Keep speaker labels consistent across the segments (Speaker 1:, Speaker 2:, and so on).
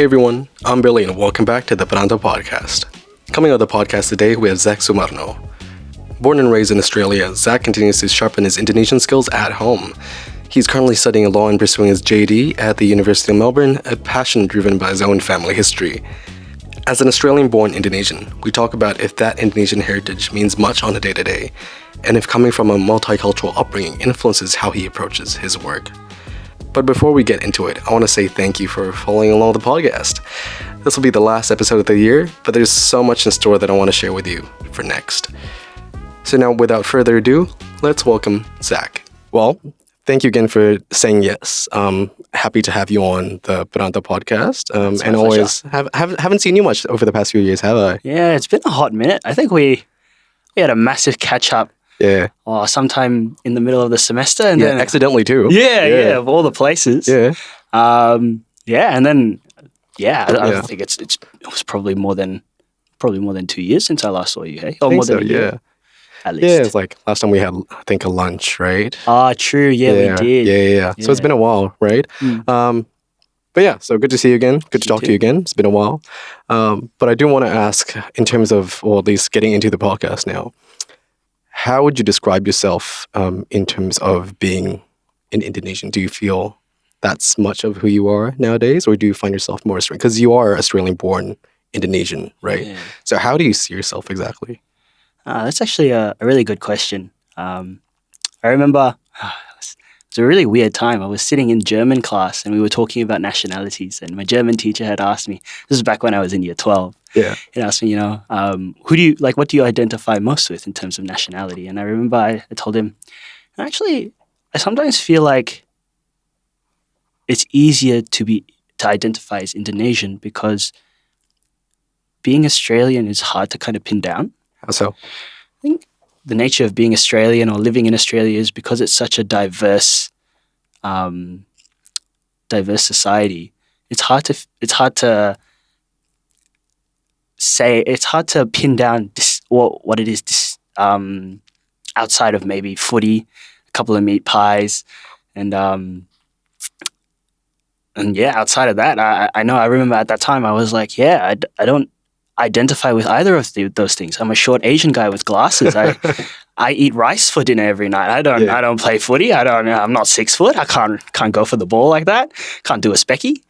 Speaker 1: Hey everyone, I'm Billy and welcome back to the Perantau podcast. Coming on the podcast today, we have Zac Sumarno. Born and raised in Australia, Zac continues to sharpen his Indonesian skills at home. He's currently studying law and pursuing his JD at the University of Melbourne, a passion driven by his own family history. As an Australian-born Indonesian, we talk about if that Indonesian heritage means much on a day-to-day, and if coming from a multicultural upbringing influences how he approaches his work. But before we get into it, I want to say thank you for following along the podcast. This will be the last episode of the year, but there's so much in store that I want to share with you for next. So now, without further ado, let's welcome Zac. Well, thank you again for saying yes. Happy to have you on the Perantau podcast. And always haven't seen you much over the past few years, have I?
Speaker 2: Yeah, it's been a hot minute. I think we had a massive catch up.
Speaker 1: Yeah.
Speaker 2: Sometime in the middle of the semester, and then
Speaker 1: accidentally too.
Speaker 2: Yeah, of all the places.
Speaker 1: Yeah.
Speaker 2: I think it was probably more than 2 years since I last saw you. Hey, or more than a year. At least.
Speaker 1: Yeah, it's like last time we had, I think, a lunch, right?
Speaker 2: True. Yeah, we did.
Speaker 1: Yeah. So it's been a while, right? But yeah, so good to see you again. Good to talk to you again. It's been a while. But I do want to ask, in terms of, or at least getting into the podcast now, how would you describe yourself in terms of being an Indonesian? Do you feel that's much of who you are nowadays, or do you find yourself more Australian? Because you are Australian-born Indonesian, right? Yeah. So how do you see yourself exactly?
Speaker 2: That's actually a really good question. I remember it was a really weird time. I was sitting in German class and we were talking about nationalities, and my German teacher had asked me, this was back when I was in year 12. Yeah. He asked me, what do you identify most with in terms of nationality? And I remember I told him, actually, I sometimes feel like it's easier to identify as Indonesian because being Australian is hard to kind of pin down.
Speaker 1: How so?
Speaker 2: I think the nature of being Australian or living in Australia is because it's such a diverse society. It's hard to pin down what it is outside of maybe footy, a couple of meat pies, and outside of that, I remember at that time I was like, I don't identify with either of those things. I'm a short Asian guy with glasses. I eat rice for dinner every night. I don't play footy. I'm not 6 foot. I can't go for the ball like that. Can't do a specky.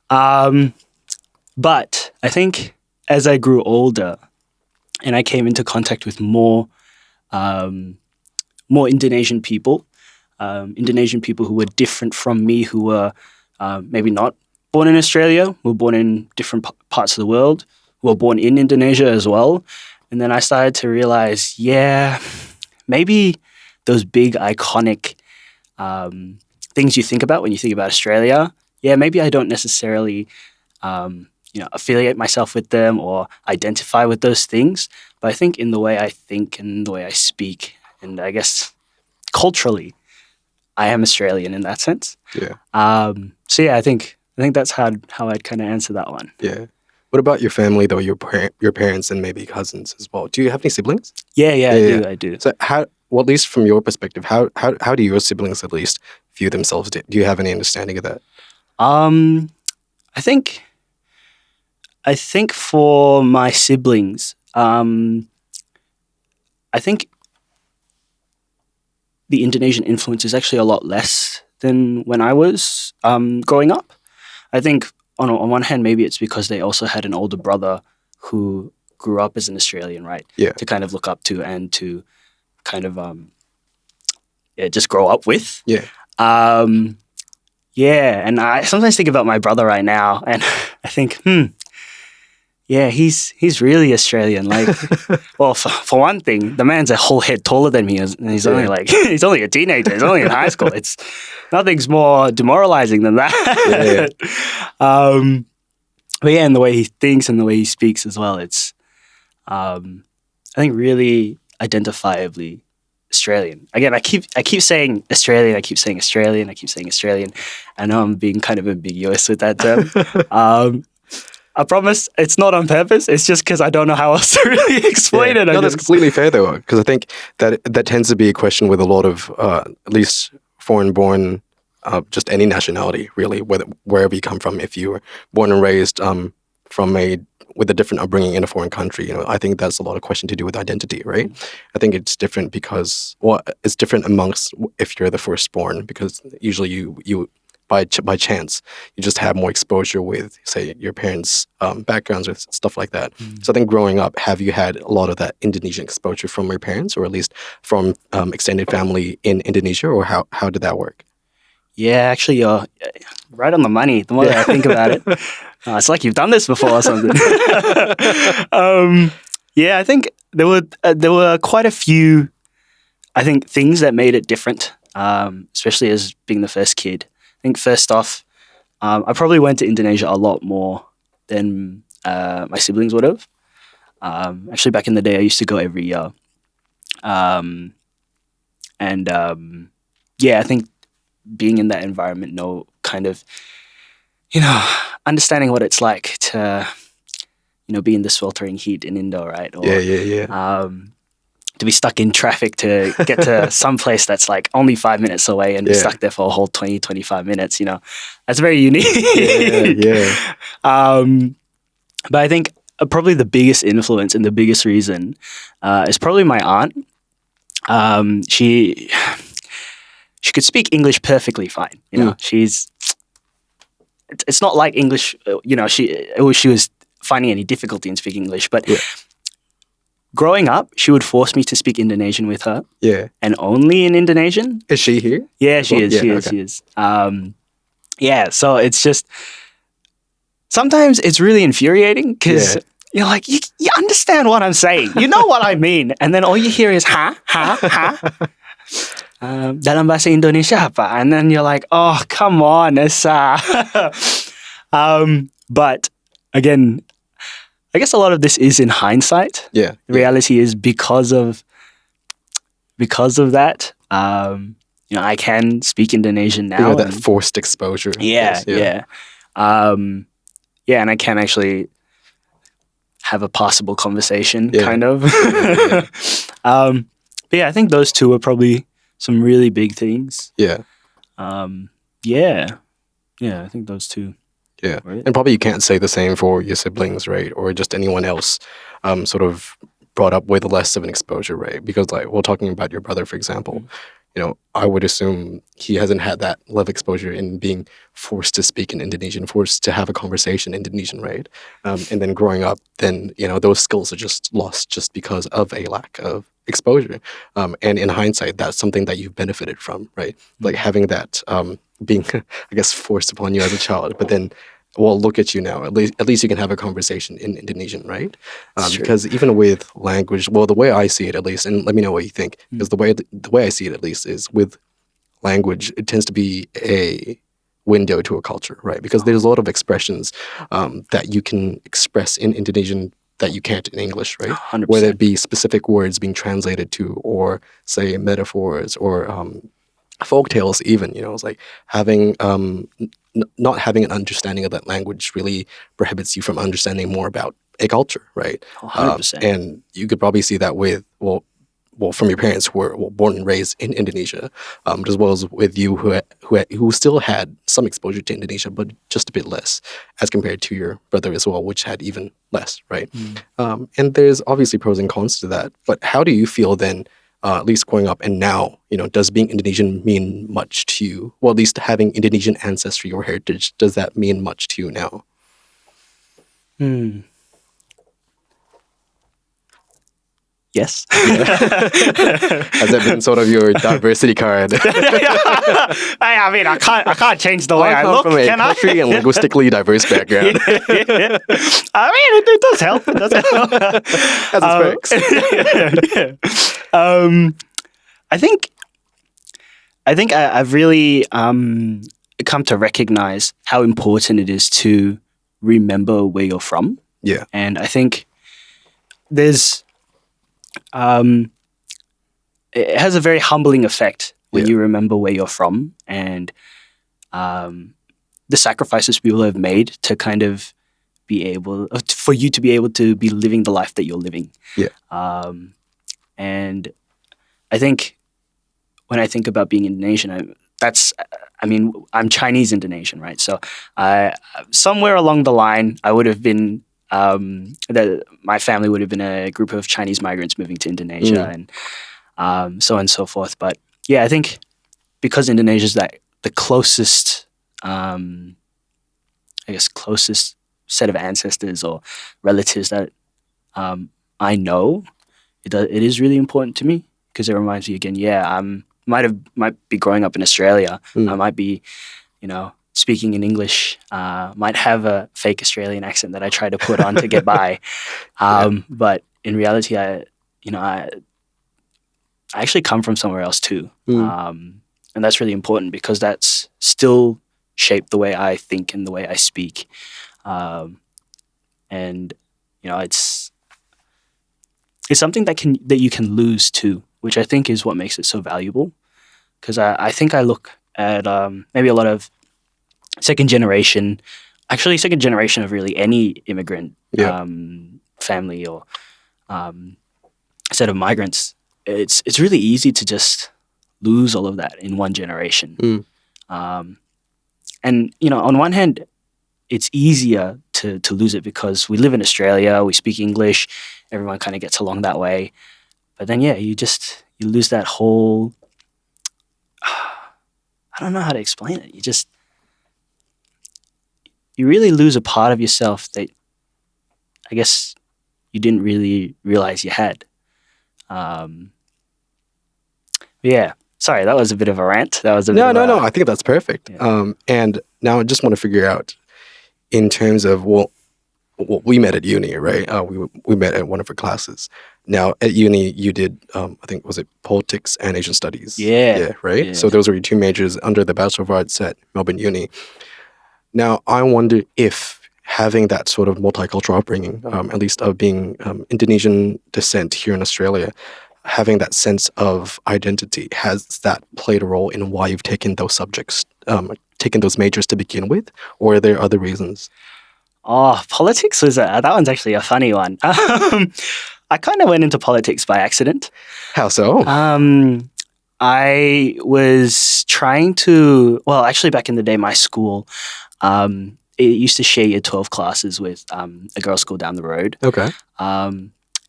Speaker 2: But I think as I grew older and I came into contact with more Indonesian people who were different from me, who were maybe not born in Australia, were born in different parts of the world, who were born in Indonesia as well. And then I started to realize, maybe those big iconic things you think about when you think about Australia, maybe I don't necessarily affiliate myself with them or identify with those things. But I think in the way I think and the way I speak, and I guess culturally, I am Australian in that sense. Yeah. I think that's how I'd kind of answer that one.
Speaker 1: Yeah. What about your family though? Your parents and maybe cousins as well. Do you have any siblings?
Speaker 2: I do.
Speaker 1: So at least from your perspective, how do your siblings at least view themselves? Do you have any understanding of that?
Speaker 2: I think for my siblings, I think the Indonesian influence is actually a lot less than when I was growing up. I think on one hand, maybe it's because they also had an older brother who grew up as an Australian, right? Yeah. To kind of look up to and to kind of just grow up with. Yeah. And I sometimes think about my brother right now, and I think, he's really Australian. Like, well, for one thing, the man's a whole head taller than me, and he's only he's only a teenager. He's only in high school. It's nothing's more demoralizing than that. But and the way he thinks and the way he speaks as well, it's I think really identifiably Australian. Again, I keep saying Australian. I keep saying Australian. I keep saying Australian. I know I'm being kind of ambiguous with that term. I promise it's not on purpose. It's just because I don't know how else to really explain it.
Speaker 1: No, that's completely fair though, because I think that tends to be a question with a lot of at least foreign-born just any nationality, really, wherever you come from. If you were born and raised with a different upbringing in a foreign country, I think that's a lot of question to do with identity, right? I think it's different because, it's different amongst if you're the firstborn, because usually you by chance you just have more exposure with, say, your parents' backgrounds or stuff like that. So I think growing up, have you had a lot of that Indonesian exposure from your parents, or at least from extended family in Indonesia, or how did that work?
Speaker 2: Yeah, actually, you're right on the money. The more that I think about it, it's like you've done this before or something. Yeah, I think there were quite a few, I think, things that made it different, especially as being the first kid. I think first off, I probably went to Indonesia a lot more than my siblings would have. Actually, back in the day, I used to go every year. Yeah, I think being in that environment, kind of, understanding what it's like to, be in the sweltering heat in Indo, right? Or, to be stuck in traffic to get to some place that's like only 5 minutes away and be stuck there for a whole 20, 25 minutes, that's very unique. But I think probably the biggest influence and the biggest reason is probably my aunt. She could speak English perfectly fine. It's not like English, she was finding any difficulty in speaking English, but growing up, she would force me to speak Indonesian with her.
Speaker 1: Yeah.
Speaker 2: And only in Indonesian.
Speaker 1: Is she here?
Speaker 2: Yeah, she is. She is. So it's just, sometimes it's really infuriating because you're like, you understand what I'm saying. You know what I mean. And then all you hear is, ha. Dalam bahasa Indonesia apa? And then you're like, oh, come on, Esa. But again, I guess a lot of this is in hindsight.
Speaker 1: Yeah.
Speaker 2: The reality is because of that, I can speak Indonesian now.
Speaker 1: That forced exposure.
Speaker 2: Yeah. And I can actually have a passable conversation, kind of. But yeah, I think those two are probably some really big things.
Speaker 1: Yeah.
Speaker 2: I think those two.
Speaker 1: Yeah.
Speaker 2: Right?
Speaker 1: And probably you can't say the same for your siblings, right? Or just anyone else sort of brought up with less of an exposure, right? Because like, we're talking about your brother, for example, I would assume he hasn't had that level of exposure in being forced to speak in Indonesian, forced to have a conversation in Indonesian, right? And then growing up, then, those skills are just lost just because of a lack of exposure. And in hindsight, that's something that you've benefited from, right? Like having that being, I guess, forced upon you as a child, but then, well, look at you now. At least you can have a conversation in Indonesian, right? Because even with language, well, the way I see it, at least, and let me know what you think, because the way I see it, at least, is with language, it tends to be a window to a culture, right? Because there's a lot of expressions that you can express in Indonesian that you can't in English, right?
Speaker 2: 100%.
Speaker 1: Whether it be specific words being translated to, or say metaphors, or folk tales even, it's like having not having an understanding of that language really prohibits you from understanding more about a culture, right?
Speaker 2: 100%.
Speaker 1: And you could probably see that with, well, from your parents who were born and raised in Indonesia, as well as with you who still had some exposure to Indonesia, but just a bit less as compared to your brother as well, which had even less, right? And there's obviously pros and cons to that. But how do you feel then, at least growing up and now, does being Indonesian mean much to you? Well, at least having Indonesian ancestry or heritage, does that mean much to you now?
Speaker 2: Yes.
Speaker 1: Has that been sort of your diversity card?
Speaker 2: I mean, I can't change the way I look,
Speaker 1: from a
Speaker 2: can I?
Speaker 1: culturally and linguistically diverse background.
Speaker 2: I mean, it does help. It does help.
Speaker 1: Has its perks.
Speaker 2: I think I've really come to recognize how important it is to remember where you're from.
Speaker 1: Yeah.
Speaker 2: And I think there's it has a very humbling effect when you remember where you're from and the sacrifices people have made to kind of be able, for you to be able to be living the life that you're living.
Speaker 1: Yeah.
Speaker 2: And I think when I think about being Indonesian, that's, I mean, I'm Chinese Indonesian, right? So somewhere along the line, I would have been, my family would have been a group of Chinese migrants moving to Indonesia and so on and so forth. But yeah, I think because Indonesia is the closest, closest set of ancestors or relatives that I know, it is really important to me because it reminds me again, might be growing up in Australia. I might be, speaking in English, might have a fake Australian accent that I try to put on to get by. But in reality, I actually come from somewhere else too. And that's really important because that's still shaped the way I think and the way I speak. And it's something that you can lose too, which I think is what makes it so valuable. Because I think I look at maybe a lot of second generation of really any immigrant family or set of migrants. It's really easy to just lose all of that in one generation. And on one hand, it's easier to lose it because we live in Australia, we speak English, everyone kind of gets along that way. But then you lose that whole, I don't know how to explain it. You really lose a part of yourself that I guess you didn't really realize you had. Sorry, that was a bit of a rant. That was
Speaker 1: No. I think that's perfect.
Speaker 2: Yeah.
Speaker 1: And now I just want to figure out, in terms of we met at uni, right? We met at one of our classes. Now at uni, you did I think was it politics and Asian studies?
Speaker 2: Yeah,
Speaker 1: right.
Speaker 2: yeah.
Speaker 1: So those were your two majors under the Bachelor of Arts at Melbourne Uni. Now I wonder if having that sort of multicultural upbringing, at least of being Indonesian descent here in Australia, having that sense of identity, has that played a role in why you've taken those subjects, taken those majors to begin with, or are there other reasons?
Speaker 2: Oh, politics was that one's actually a funny one. I kind of went into politics by accident.
Speaker 1: How so?
Speaker 2: I was trying to, actually back in the day, my school, it used to share year 12 classes with a girls' school down the road.
Speaker 1: Okay.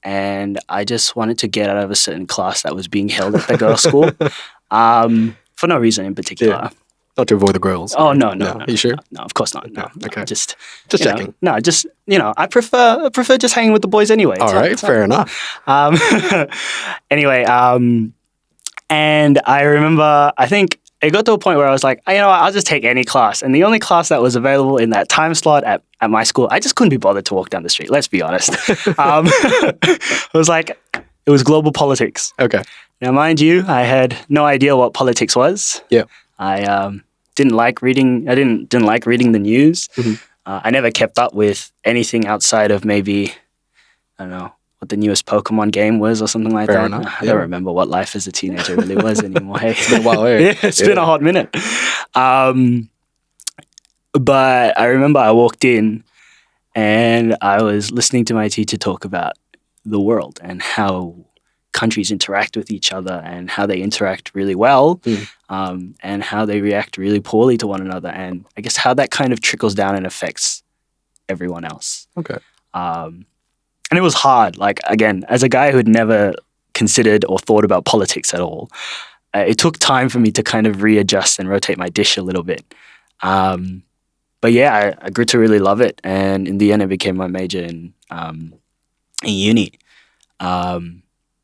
Speaker 2: And I just wanted to get out of a certain class that was being held at the girls' school for no reason in particular.
Speaker 1: Yeah. Not to avoid the girls.
Speaker 2: Oh, no.
Speaker 1: You sure?
Speaker 2: No, of course not. No.
Speaker 1: Okay.
Speaker 2: Just
Speaker 1: checking.
Speaker 2: I prefer just hanging with the boys anyway.
Speaker 1: All right, fair enough.
Speaker 2: Anyway, and I remember, I think it got to a point where I was like, I'll just take any class. And the only class that was available in that time slot at my school, I just couldn't be bothered to walk down the street, let's be honest. It was global politics.
Speaker 1: Okay.
Speaker 2: Now, mind you, I had no idea what politics was.
Speaker 1: Yeah.
Speaker 2: I didn't like reading. I didn't like reading the news.
Speaker 1: Mm-hmm.
Speaker 2: I never kept up with anything outside of maybe, I don't know, what the newest Pokemon game was or something like
Speaker 1: Fair
Speaker 2: that.
Speaker 1: enough.
Speaker 2: I don't remember what life as a teenager really was anymore. Hey.
Speaker 1: It's been a while, eh?
Speaker 2: Yeah, it's been a hot minute. But I remember I walked in and I was listening to my teacher talk about the world and how countries interact with each other and how they interact really well and how they react really poorly to one another, and I guess how that kind of trickles down and affects everyone else.
Speaker 1: Okay.
Speaker 2: And it was hard. Like, again, as a guy who had never considered or thought about politics at all, it took time for me to kind of readjust and rotate my dish a little bit. But yeah, I grew to really love it, and in the end, it became my major in uni.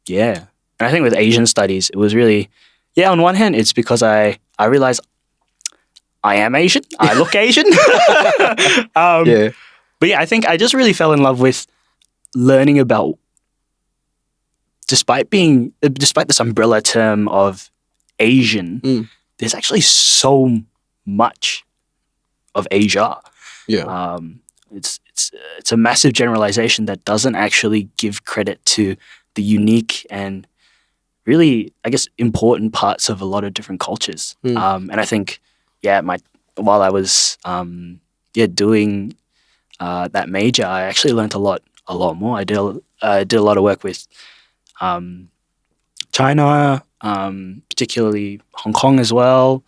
Speaker 2: Yeah. And I think with Asian studies, it was really, on one hand, it's because I realized I am Asian. I look Asian.
Speaker 1: Yeah.
Speaker 2: But yeah, I think I just really fell in love with learning about, despite this umbrella term of Asian, there's actually so much of Asia.
Speaker 1: Yeah.
Speaker 2: It's a massive generalization that doesn't actually give credit to the unique and really, I guess, important parts of a lot of different cultures. And I think, while I was doing that major, I actually learned a lot more. I did a lot of work with China, particularly Hong Kong as well.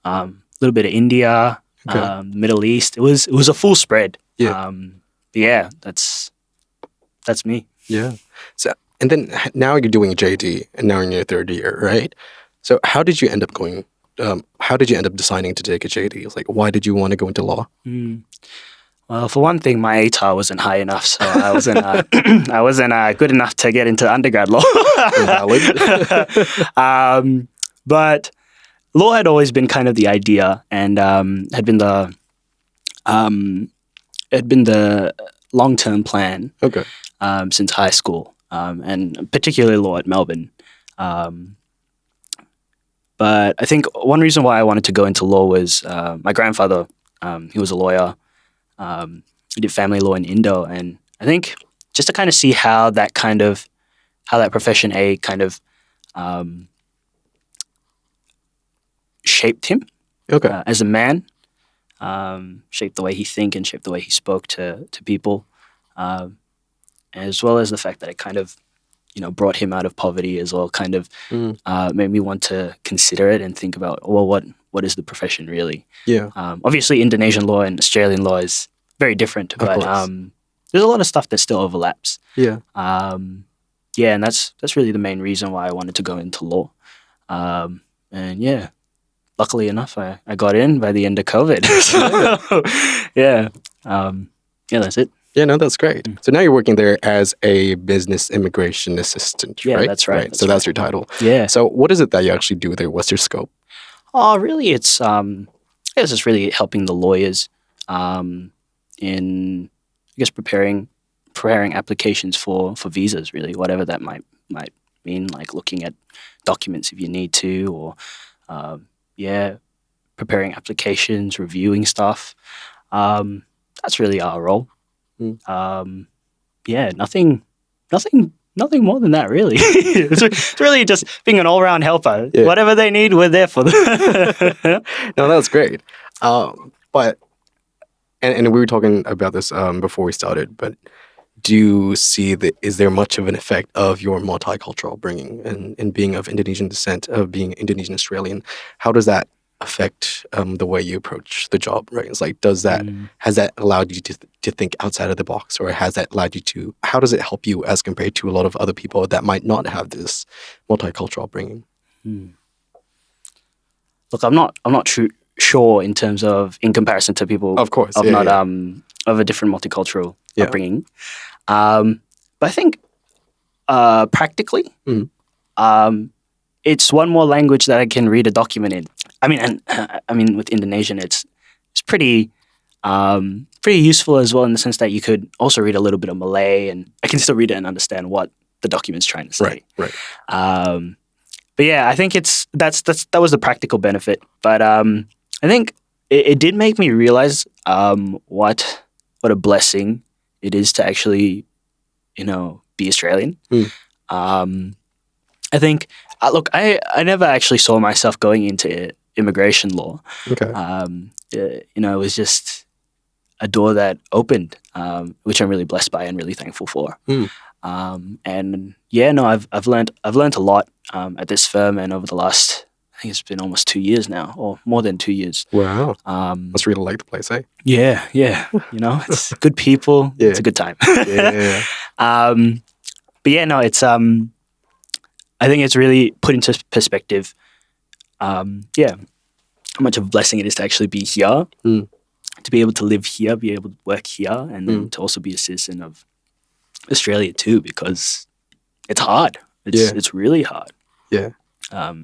Speaker 2: a little bit of India, Middle East. It was a full spread.
Speaker 1: Yeah.
Speaker 2: Yeah, that's me.
Speaker 1: Yeah. So, and then now you're doing a JD, and now you're in your third year, right? So how did you end up going? How did you end up deciding to take a JD? It's like, why did you want to go into law?
Speaker 2: Well, for one thing, my ATAR wasn't high enough, so I wasn't I wasn't good enough to get into undergrad law. But law had always been kind of the idea, and had been the long-term plan.
Speaker 1: Okay.
Speaker 2: Since high school, and particularly law at Melbourne. But I think one reason why I wanted to go into law was my grandfather. He was a lawyer. He did family law in Indo, and I think just to kind of see how that profession kind of shaped him.
Speaker 1: Okay.
Speaker 2: As a man, shaped the way he think and shaped the way he spoke to people. As well as the fact that it kind of, brought him out of poverty as well, kind of made me want to consider it and think about, well, what is the profession really?
Speaker 1: Yeah.
Speaker 2: Obviously, Indonesian law and Australian law is very different, but there's a lot of stuff that still overlaps.
Speaker 1: Yeah.
Speaker 2: Yeah, and that's really the main reason why I wanted to go into law. And yeah, luckily enough, I got in by the end of COVID. So, yeah, that's it.
Speaker 1: Yeah, no, that's great. So now you're working there as a business immigration assistant,
Speaker 2: Yeah,
Speaker 1: right?
Speaker 2: that's right.
Speaker 1: So that's your title.
Speaker 2: Yeah.
Speaker 1: So what is it that you actually do there? What's your scope?
Speaker 2: Oh, really, it's just really helping the lawyers in, I guess, preparing applications for visas, really, whatever that might mean, like looking at documents if you need to, or preparing applications, reviewing stuff. That's really our role. Nothing more than that, really. It's really just being an all-round helper. Yeah. Whatever they need, we're there for them.
Speaker 1: No, that's great. But we were talking about this before we started, but do you see is there much of an effect of your multicultural bringing and being of Indonesian descent, of being Indonesian-Australian? How does that affect the way you approach the job, right? It's like, has that allowed you to think outside of the box, or has that allowed you to, how does it help you as compared to a lot of other people that might not have this multicultural bringing?
Speaker 2: Look, I'm not sure in terms of, in comparison to people,
Speaker 1: of course,
Speaker 2: of a different multicultural upbringing. But I think practically, it's one more language that I can read a document in. I mean, with Indonesian, it's pretty useful as well, in the sense that you could also read a little bit of Malay, and I can still read it and understand what the document's trying to say.
Speaker 1: Right.
Speaker 2: But yeah, I think that was the practical benefit. But I think it did make me realize what a blessing it is to actually, be Australian. I think, look, I never actually saw myself going into immigration law.
Speaker 1: Okay.
Speaker 2: It was just a door that opened, which I'm really blessed by and really thankful for. And yeah, no, I've learned a lot at this firm, and over the last, I think it's been almost 2 years now, or more than 2 years.
Speaker 1: Wow. Must really like the place, eh?
Speaker 2: Yeah. It's good people.
Speaker 1: Yeah.
Speaker 2: It's a good time.
Speaker 1: Yeah.
Speaker 2: But yeah, no, it's I think it's really put into perspective, how much of a blessing it is to actually be here, to be able to live here, be able to work here, and then to also be a citizen of Australia too, because it's hard. It's really hard.
Speaker 1: Yeah.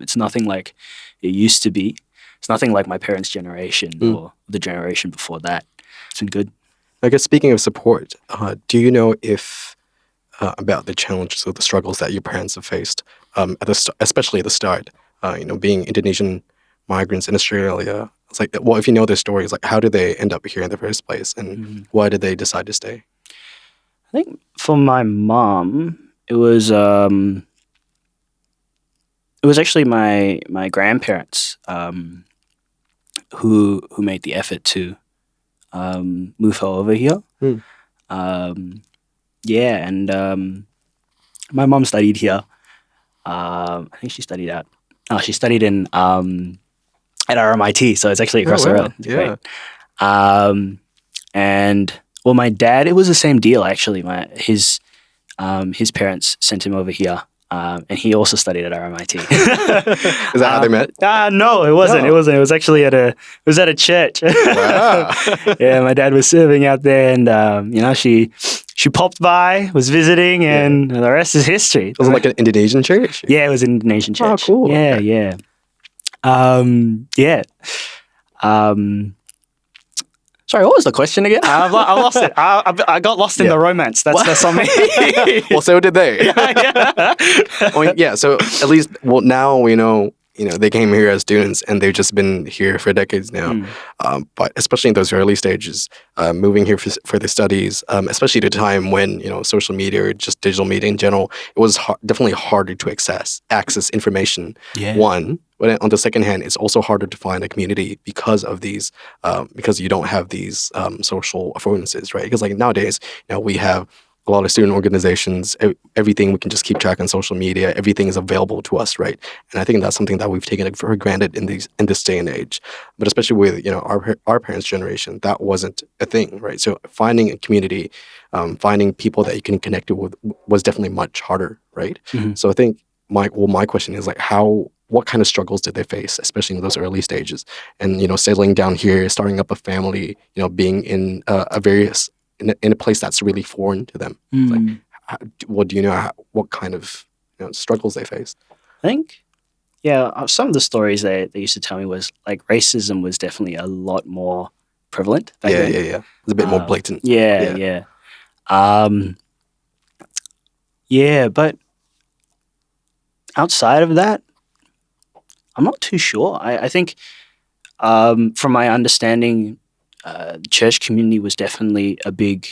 Speaker 2: It's nothing like it used to be. It's nothing like my parents' generation or the generation before that. It's been good.
Speaker 1: I guess speaking of support, do you know if about the challenges or the struggles that your parents have faced, especially at the start, being Indonesian migrants in Australia? It's like, well, if you know their stories, like, how did they end up here in the first place, and why did they decide to stay?
Speaker 2: I think for my mom, it was actually my grandparents who made the effort to move her over here. My mom studied here. I think she studied out. No, she studied in at RMIT, so it's actually across the road. It's
Speaker 1: Yeah.
Speaker 2: great. And well, my dad, it was the same deal actually. His parents sent him over here, and he also studied at RMIT.
Speaker 1: Is that how they met?
Speaker 2: No, it wasn't.
Speaker 1: No.
Speaker 2: It wasn't. It was actually at a church.
Speaker 1: Wow.
Speaker 2: Yeah, my dad was serving out there, and she popped by, was visiting, and the rest is history.
Speaker 1: Was it like an Indonesian church?
Speaker 2: Yeah, it was an Indonesian church.
Speaker 1: Oh, cool.
Speaker 2: Yeah,
Speaker 1: Okay.
Speaker 2: yeah. Yeah. Sorry, what was the question again? I lost it. I got lost in the romance. That's on me.
Speaker 1: Well, so did they.
Speaker 2: Yeah.
Speaker 1: Well, yeah. So at least, well, now we know. They came here as students, and they've just been here for decades now. But especially in those early stages, moving here for the studies, especially at a time when social media or just digital media in general, it was definitely harder to access information.
Speaker 2: Yeah.
Speaker 1: One, but on the second hand, it's also harder to find a community because of these, because you don't have these social affordances, right? Because like nowadays, we have a lot of student organizations, everything we can just keep track on social media, everything is available to us, right? And I think that's something that we've taken for granted in this day and age. But especially with our parents' generation, that wasn't a thing, right? So finding a community, finding people that you can connect with was definitely much harder, right?
Speaker 2: Mhm.
Speaker 1: So I think my question is like what kind of struggles did they face, especially in those early stages, and settling down here, starting up a family, being in in a place that's really foreign to them. It's like, do you know what kind of struggles they faced?
Speaker 2: I think, some of the stories they used to tell me was like racism was definitely a lot more prevalent back then.
Speaker 1: Yeah. It's a bit more blatant.
Speaker 2: Yeah. But outside of that, I'm not too sure. I think, from my understanding, the church community was definitely a big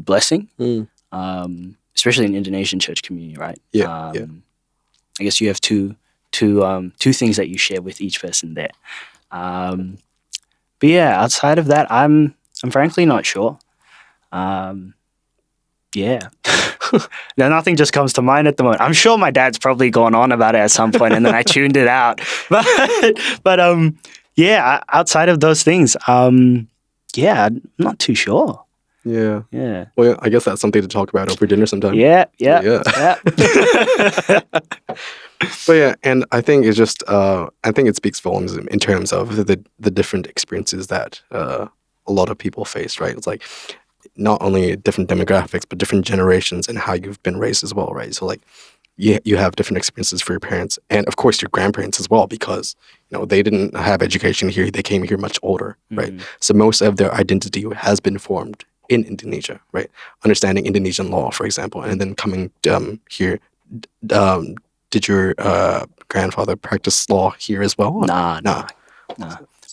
Speaker 2: blessing, especially in Indonesian church community, right?
Speaker 1: Yeah.
Speaker 2: I guess you have two things that you share with each person there. But yeah, outside of that, I'm frankly not sure. Yeah. No, nothing just comes to mind at the moment. I'm sure my dad's probably gone on about it at some point, and then I tuned it out. But outside of those things, I'm not too sure.
Speaker 1: Yeah.
Speaker 2: Yeah.
Speaker 1: Well, I guess that's something to talk about over dinner sometime.
Speaker 2: Yeah.
Speaker 1: But yeah, and I think it's just I think it speaks volumes in terms of the different experiences that a lot of people face, right? It's like not only different demographics, but different generations and how you've been raised as well, right? So like you have different experiences for your parents and of course your grandparents as well, because they didn't have education here. They came here much older, right? So most of their identity has been formed in Indonesia, right? Understanding Indonesian law, for example, and then coming here. Did your grandfather practice law here as well?
Speaker 2: Nah.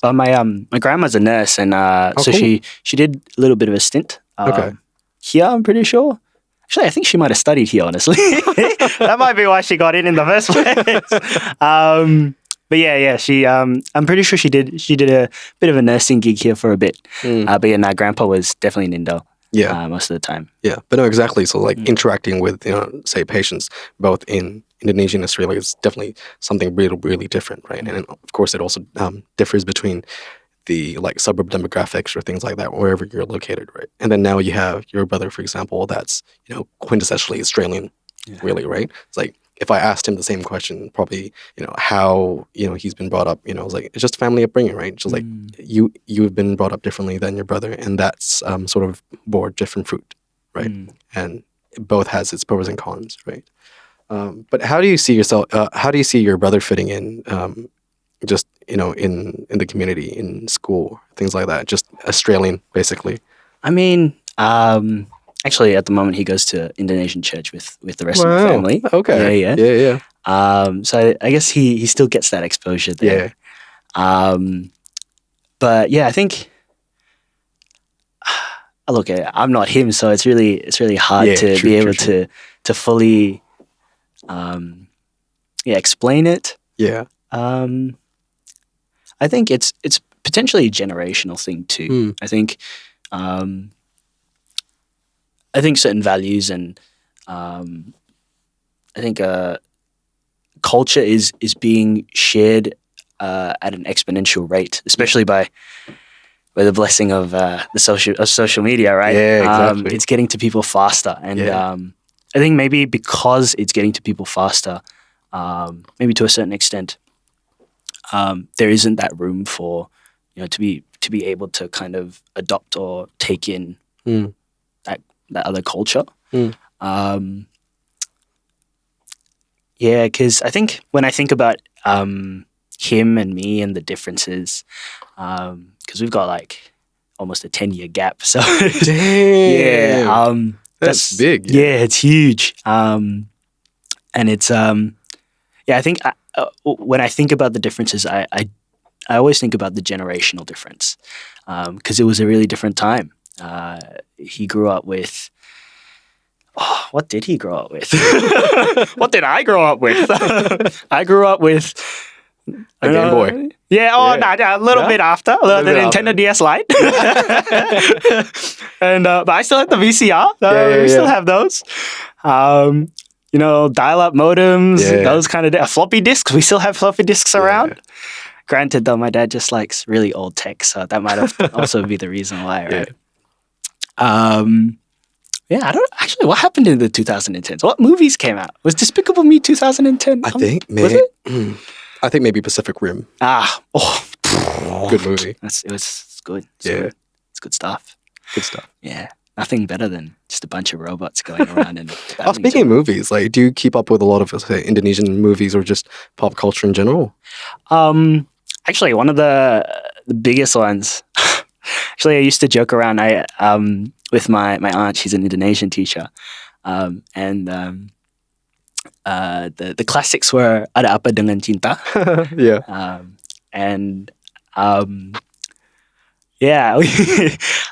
Speaker 2: But my grandma's a nurse, and so
Speaker 1: cool.
Speaker 2: she did a little bit of a stint. Here, I'm pretty sure. Actually, I think she might have studied here. Honestly, that might be why she got in the first place. But yeah. She, I'm pretty sure she did a bit of a nursing gig here for a bit. But yeah, Grandpa was definitely an Indo.
Speaker 1: Yeah,
Speaker 2: most of the time.
Speaker 1: Yeah, but no, exactly. So like interacting with say patients both in Indonesia and Australia is definitely something really, really different, right? And of course, it also differs between the like suburb demographics or things like that wherever you're located, right? And then now you have your brother, for example, that's quintessentially Australian, really, right? It's like if I asked him the same question, probably how he's been brought up, it's like it's just family upbringing, right? Just like you've been brought up differently than your brother, and that's sort of bore different fruit, right? And both has its pros and cons, right? But how do you see yourself? How do you see your brother fitting in? Just in the community, in school, things like that. Just Australian, basically.
Speaker 2: I mean, actually, at the moment, he goes to Indonesian church with the rest of the family.
Speaker 1: Okay. Yeah.
Speaker 2: So I guess he still gets that exposure there. Yeah. But yeah, I think. Look, I'm not him, so it's really hard to be able to fully, explain it.
Speaker 1: Yeah.
Speaker 2: I think it's potentially a generational thing too. I think certain values and I think culture is being shared at an exponential rate, especially by the blessing of social media, right?
Speaker 1: Yeah, exactly.
Speaker 2: It's getting to people faster, and I think maybe because it's getting to people faster, maybe to a certain extent, there isn't that room for to be able to kind of adopt or take in that other culture. Because I think when I think about him and me and the differences, because we've got like almost a 10-year gap, so
Speaker 1: Damn. That's big.
Speaker 2: Yeah, it's huge. And it's I think when I think about the differences, I always think about the generational difference, because it was a really different time. He grew up with. Oh, what did he grow up with? What did I grow up with? I grew up with
Speaker 1: a Game Boy.
Speaker 2: Yeah. Oh, yeah. A little bit after the Nintendo DS Lite, and but I still have the VCR. We still have those. Dial-up modems, those kind of floppy disks. We still have floppy disks around. Granted, though, my dad just likes really old tech, so that might also be the reason why, right? I don't actually. What happened in the 2010s? What movies came out? Was Despicable Me 2010?
Speaker 1: I think maybe. Was it? I think maybe Pacific Rim. Good movie.
Speaker 2: It was good. It's good stuff.
Speaker 1: Good stuff.
Speaker 2: Yeah, nothing better than just a bunch of robots going around and.
Speaker 1: Speaking of movies, like, do you keep up with a lot of say, Indonesian movies or just pop culture in general?
Speaker 2: Actually, one of the biggest ones. Actually, I used to joke around. With my aunt, she's an Indonesian teacher, and the classics were Ada Apa Dengan Cinta,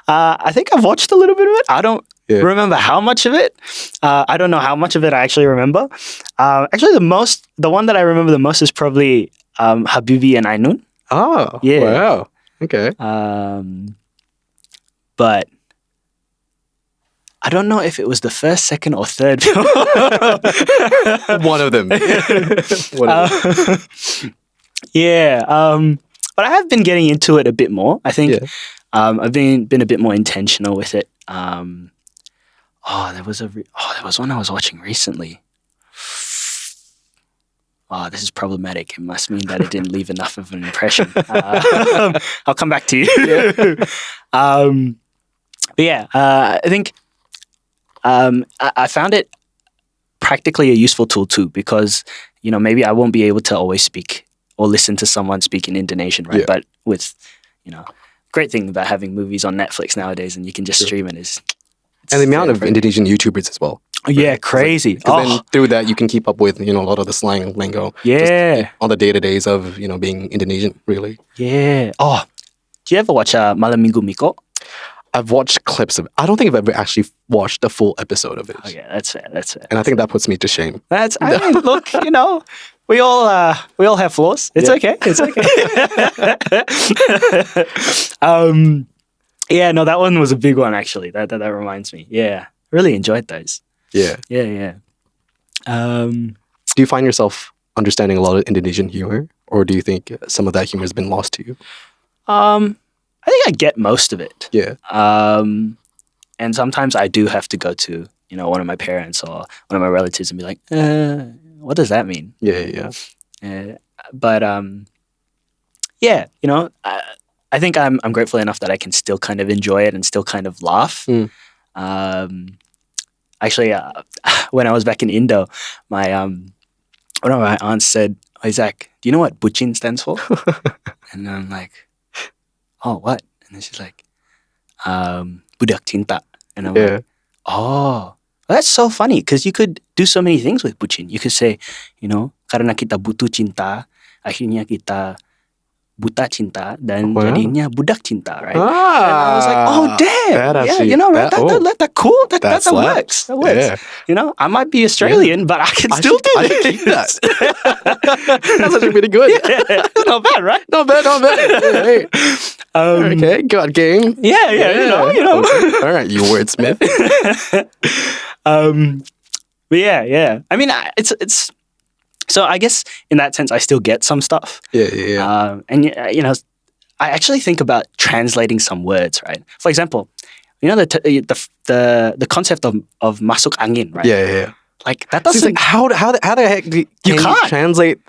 Speaker 2: I think I've watched a little bit of it. I don't remember how much of it. I don't know how much of it I actually remember. Actually, the one that I remember the most is probably Habibie and Ainun.
Speaker 1: Oh, wow, okay.
Speaker 2: But I don't know if it was the first, second, or third film.
Speaker 1: One of them.
Speaker 2: But I have been getting into it a bit more. I think I've been a bit more intentional with it. There was one I was watching recently. Oh, this is problematic. It must mean that it didn't leave enough of an impression. I'll come back to you. I think I found it practically a useful tool too, because maybe I won't be able to always speak or listen to someone speak in Indonesian, right? But with great thing about having movies on Netflix nowadays, and you can just stream it
Speaker 1: and the amount of Indonesian YouTubers as well.
Speaker 2: Yeah, crazy.
Speaker 1: Because then through that you can keep up with a lot of the slang lingo.
Speaker 2: Yeah,
Speaker 1: on the day-to-days of being Indonesian, really.
Speaker 2: Yeah. Oh, do you ever watch Malam Minggu Miko?
Speaker 1: I've watched clips of it. I don't think I've ever actually watched a full episode of it.
Speaker 2: Oh yeah, that's fair.
Speaker 1: And I think that puts me to shame.
Speaker 2: Look, we all have flaws. It's okay. It's okay. That one was a big one actually. That reminds me. Yeah, really enjoyed those.
Speaker 1: Yeah. Do you find yourself understanding a lot of Indonesian humor, or do you think some of that humor has been lost to you?
Speaker 2: I think I get most of it.
Speaker 1: Yeah.
Speaker 2: And sometimes I do have to go to, one of my parents or one of my relatives and be like, what does that mean?
Speaker 1: Yeah.
Speaker 2: But I think I'm grateful enough that I can still kind of enjoy it and still kind of laugh. Actually, when I was back in Indo, one of my aunts said, "Hey Zach, do you know what bucin stands for?" And I'm like, "Oh, what?" And then she's like, "Budak cinta." And I'm like, "Oh, that's so funny because you could do so many things with bucin. You could say, karena kita butuh cinta, akhirnya kita buta cinta dan jadinya budak cinta, right?" And I was like, "Oh, damn, right? That cool. That works. That works.
Speaker 1: Yeah.
Speaker 2: I might be Australian, but I can still do
Speaker 1: this. I should keep that. That's actually pretty good.
Speaker 2: Yeah. Not bad, right?
Speaker 1: Not bad. Hey. Okay, got game.
Speaker 2: Yeah.
Speaker 1: All right, you wordsmith.
Speaker 2: But yeah. I mean, it's So I guess in that sense, I still get some stuff.
Speaker 1: Yeah.
Speaker 2: And you know, I actually think about translating some words, right? For example, you know the concept of masuk angin, right?
Speaker 1: Yeah.
Speaker 2: Like that
Speaker 1: So it's
Speaker 2: doesn't.
Speaker 1: like, how the heck can you
Speaker 2: can't.
Speaker 1: translate?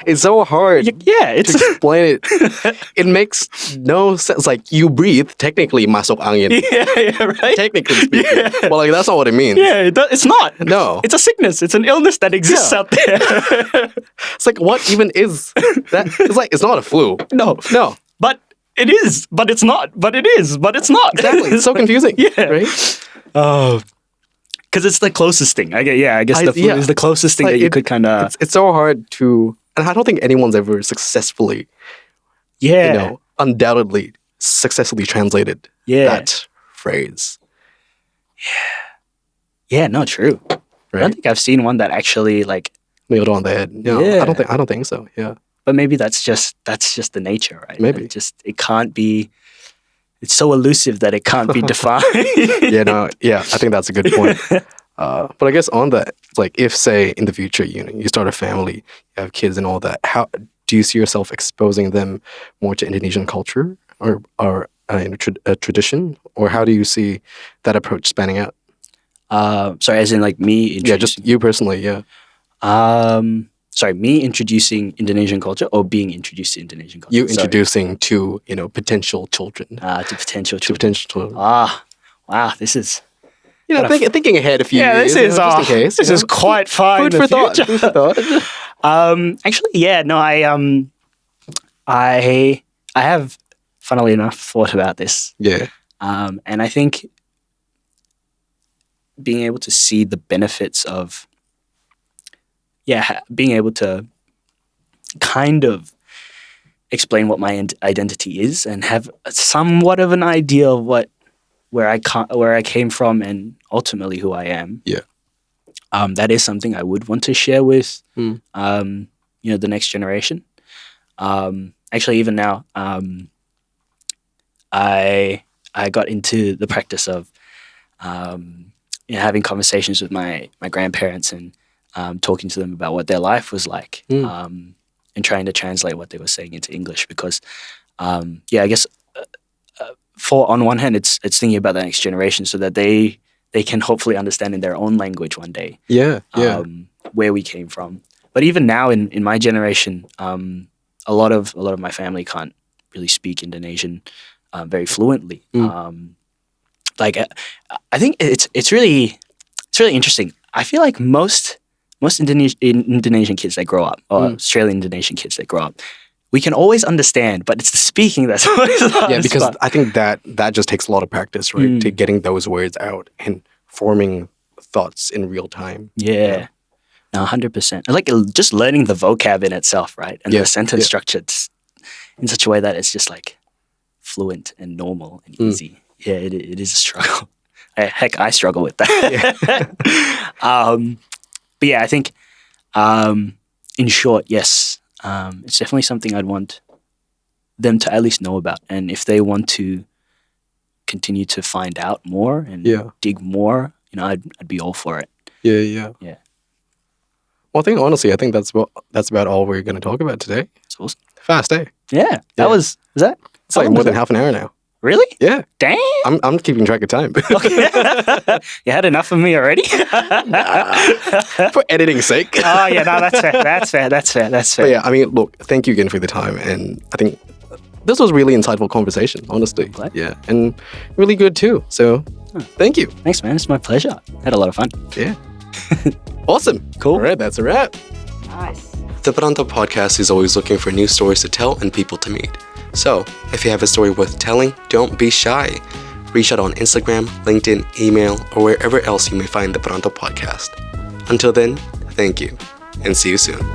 Speaker 1: It's so hard.
Speaker 2: Yeah, it's
Speaker 1: to explain it. It makes no sense. Like you breathe, technically masuk angin.
Speaker 2: yeah, right.
Speaker 1: Technically speaking,
Speaker 2: Yeah.
Speaker 1: well, like that's not what it means.
Speaker 2: Yeah, it's not.
Speaker 1: No.
Speaker 2: It's a sickness. It's an illness that exists
Speaker 1: Yeah.
Speaker 2: out there.
Speaker 1: It's like what even is that? It's like it's not a flu.
Speaker 2: No, but it is. But it's not. But it is. But it's not.
Speaker 1: Exactly. It's so confusing.
Speaker 2: Yeah.
Speaker 1: Right.
Speaker 2: Oh, because it's the closest thing. I guess the flu is the closest thing
Speaker 1: Like
Speaker 2: that you could kind of.
Speaker 1: It's so hard to, and I don't think anyone's ever successfully, undoubtedly successfully translated that phrase.
Speaker 2: Yeah. No, true. I
Speaker 1: Right.
Speaker 2: don't think I've seen one that actually like.
Speaker 1: Nailed on the head. No,
Speaker 2: Yeah.
Speaker 1: I don't think so. Yeah.
Speaker 2: But maybe that's just the nature, right?
Speaker 1: Maybe.
Speaker 2: It can't be. It's so elusive that it can't be defined.
Speaker 1: I think that's a good point. But I guess on that, like if say in the future, you start a family, you have kids and all that, how do you see yourself exposing them more to Indonesian culture or a tradition, or how do you see that approach spanning out?
Speaker 2: Sorry, as in like me introducing.
Speaker 1: Yeah, just you personally, yeah.
Speaker 2: Sorry, me introducing Indonesian culture or being introduced to Indonesian culture?
Speaker 1: You introducing to potential children.
Speaker 2: To potential
Speaker 1: To
Speaker 2: children.
Speaker 1: potential children.
Speaker 2: Wow, this is.
Speaker 1: Thinking ahead a few years.
Speaker 2: This is
Speaker 1: just in case.
Speaker 2: This is quite far in
Speaker 1: Food
Speaker 2: the
Speaker 1: for thought.
Speaker 2: future.
Speaker 1: Food for thought.
Speaker 2: Actually, yeah, no, I have, funnily enough, thought about this.
Speaker 1: Yeah.
Speaker 2: And I think being able to see the benefits of, being able to kind of explain what my identity is and have somewhat of an idea of where I came from and ultimately who I am.
Speaker 1: Yeah.
Speaker 2: That is something I would want to share with,
Speaker 1: Mm.
Speaker 2: The next generation. Actually, even now, I got into the practice of, having conversations with my grandparents and talking to them about what their life was like, and trying to translate what they were saying into English. Because, I guess, on one hand, it's thinking about the next generation so that they can hopefully understand in their own language one day.
Speaker 1: Yeah.
Speaker 2: Where we came from. But even now in my generation, a lot of my family can't really speak Indonesian very fluently. I think it's really interesting. I feel like most Indonesian kids that grow up, or Australian Indonesian kids that grow up, we can always understand, but it's the speaking that's always the hardest
Speaker 1: because
Speaker 2: part.
Speaker 1: I think that just takes a lot of practice, right? To getting those words out and forming thoughts in real time.
Speaker 2: Yeah. No, 100%. Like just learning the vocab in itself, right? And the sentence structure in such a way that it's just like fluent and normal and easy. Yeah, it is a struggle. Heck, I struggle with that. But yeah, I think in short, yes, it's definitely something I'd want them to at least know about. And if they want to continue to find out more and dig more, I'd be all for it.
Speaker 1: Yeah. Well, I think that's about all we're going to talk about today.
Speaker 2: It's awesome.
Speaker 1: Fast day.
Speaker 2: Yeah, was that?
Speaker 1: It's like more than half an hour now.
Speaker 2: Really?
Speaker 1: Yeah.
Speaker 2: Damn.
Speaker 1: I'm keeping track of time.
Speaker 2: Okay. You had enough of me already?
Speaker 1: For editing's sake.
Speaker 2: Oh, yeah, no, that's fair.
Speaker 1: But yeah, I mean, look, thank you again for the time. And I think this was really insightful conversation, honestly.
Speaker 2: Glad.
Speaker 1: Yeah. And really good too. So thank you.
Speaker 2: Thanks, man. It's my pleasure. Had a lot of fun.
Speaker 1: Yeah. Awesome.
Speaker 2: Cool.
Speaker 1: All right, that's a wrap.
Speaker 2: Nice.
Speaker 1: The Perantau podcast is always looking for new stories to tell and people to meet. So, if you have a story worth telling, don't be shy. Reach out on Instagram, LinkedIn, email, or wherever else you may find the Perantau podcast. Until then, thank you, and see you soon.